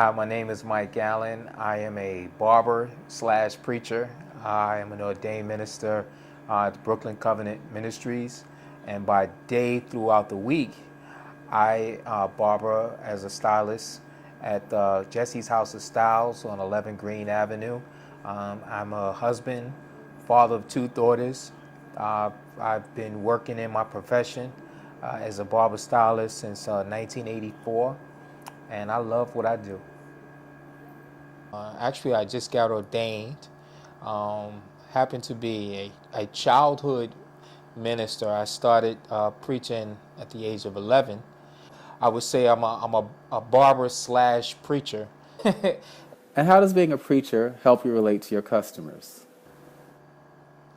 Hi, my name is Mike Allen. I am a barber slash preacher. I am an ordained minister at Brooklyn Covenant Ministries. And by day throughout the week, I barber as a stylist at Jesse's House of Styles on 11 Green Avenue. I'm a husband, father of two daughters. I've been working in my profession as a barber stylist since 1984. And I love what I do. Actually, I just got ordained. Happened to be a childhood minister. I started preaching at the age of 11. I would say I'm a barber slash preacher. And how does being a preacher help you relate to your customers?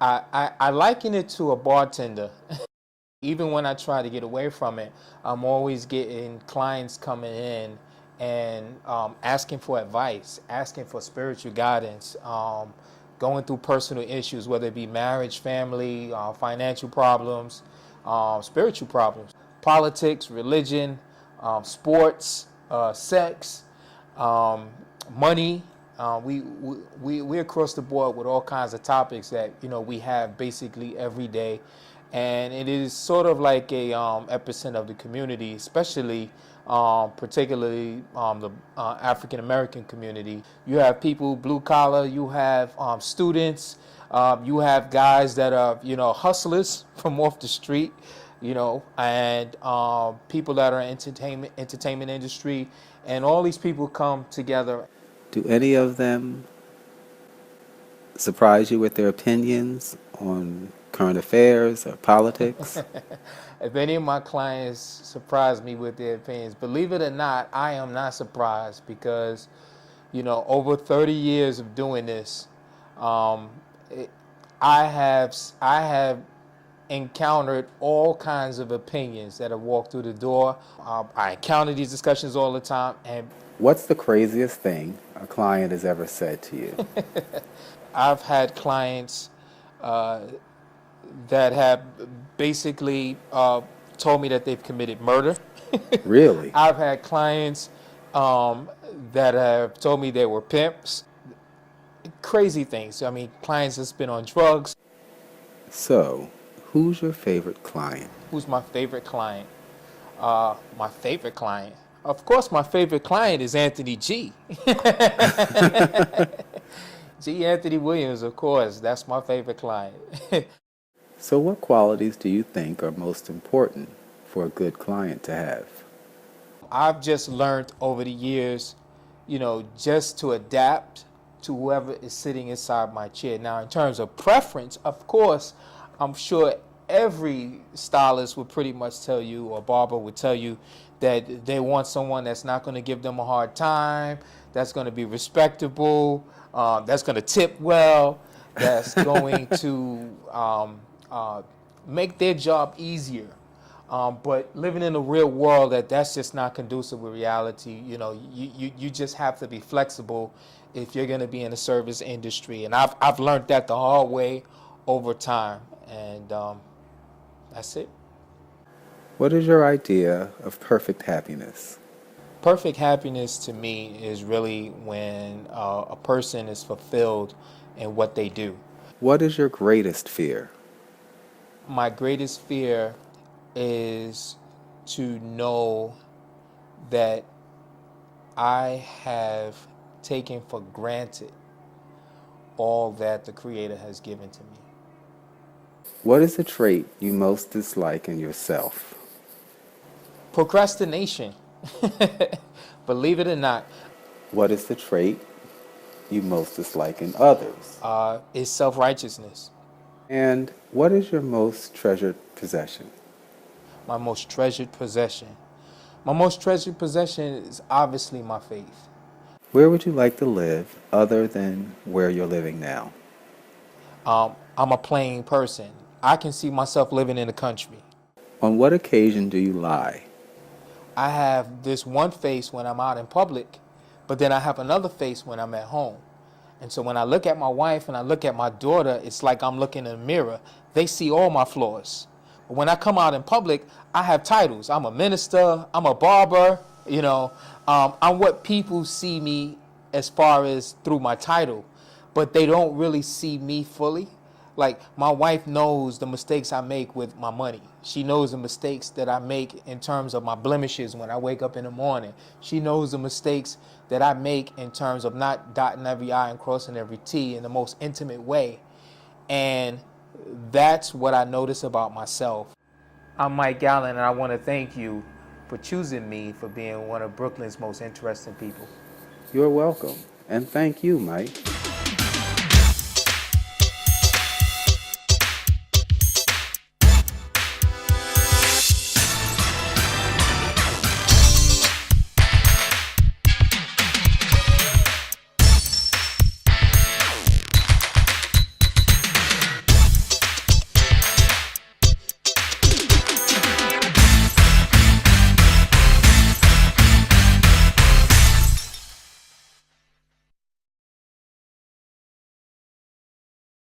I liken it to a bartender. Even when I try to get away from it, I'm always getting clients coming in and asking for advice, asking for spiritual guidance, going through personal issues, whether it be marriage, family, financial problems, spiritual problems, politics, religion, sports, sex, money. We're across the board with all kinds of topics that we have basically every day. And it is sort of like a epicenter of the community, especially particularly the African American community. You have people blue collar, you have students, you have guys that are hustlers from off the street, and people that are in entertainment industry, and all these people come together. Do any of them surprise you with their opinions on current affairs or politics? If any of my clients surprise me with their opinions, believe it or not, I am not surprised because, over 30 years of doing this, I have encountered all kinds of opinions that have walked through the door. I encounter these discussions all the time. And what's the craziest thing a client has ever said to you? I've had clients that have basically told me that they've committed murder. Really? I've had clients that have told me they were pimps. Crazy things. I mean, clients that's been on drugs. So, who's your favorite client? Who's my favorite client? My favorite client? Of course, my favorite client is Anthony G. G. Anthony Williams, of course. That's my favorite client. So what qualities do you think are most important for a good client to have? I've just learned over the years, just to adapt to whoever is sitting inside my chair. Now, in terms of preference, of course, I'm sure every stylist would pretty much tell you, or barber would tell you, that they want someone that's not going to give them a hard time, that's going to be respectable, that's going to tip well, that's going to make their job easier. But living in the real world, that's just not conducive with reality. You just have to be flexible if you're going to be in the service industry. And I've learned that the hard way over time. And that's it. What is your idea of perfect happiness? Perfect happiness to me is really when a person is fulfilled in what they do. What is your greatest fear? My greatest fear is to know that I have taken for granted all that the Creator has given to me. What is the trait you most dislike in yourself? Procrastination. Believe it or not. What is the trait you most dislike in others? Is self-righteousness. And what is your most treasured possession? My most treasured possession. My most treasured possession is obviously my faith. Where would you like to live other than where you're living now? I'm a plain person. I can see myself living in the country. On what occasion do you lie? I have this one face when I'm out in public, but then I have another face when I'm at home. And so when I look at my wife and I look at my daughter, it's like I'm looking in a mirror. They see all my flaws. But when I come out in public, I have titles. I'm a minister, I'm a barber, You know, I'm what people see me as far as through my title, but they don't really see me fully. Like my wife knows the mistakes I make with my money. She knows the mistakes that I make in terms of my blemishes when I wake up in the morning. She knows the mistakes that I make in terms of not dotting every I and crossing every T in the most intimate way. And that's what I notice about myself. I'm Mike Allen, and I want to thank you for choosing me for being one of Brooklyn's most interesting people. You're welcome. And thank you, Mike.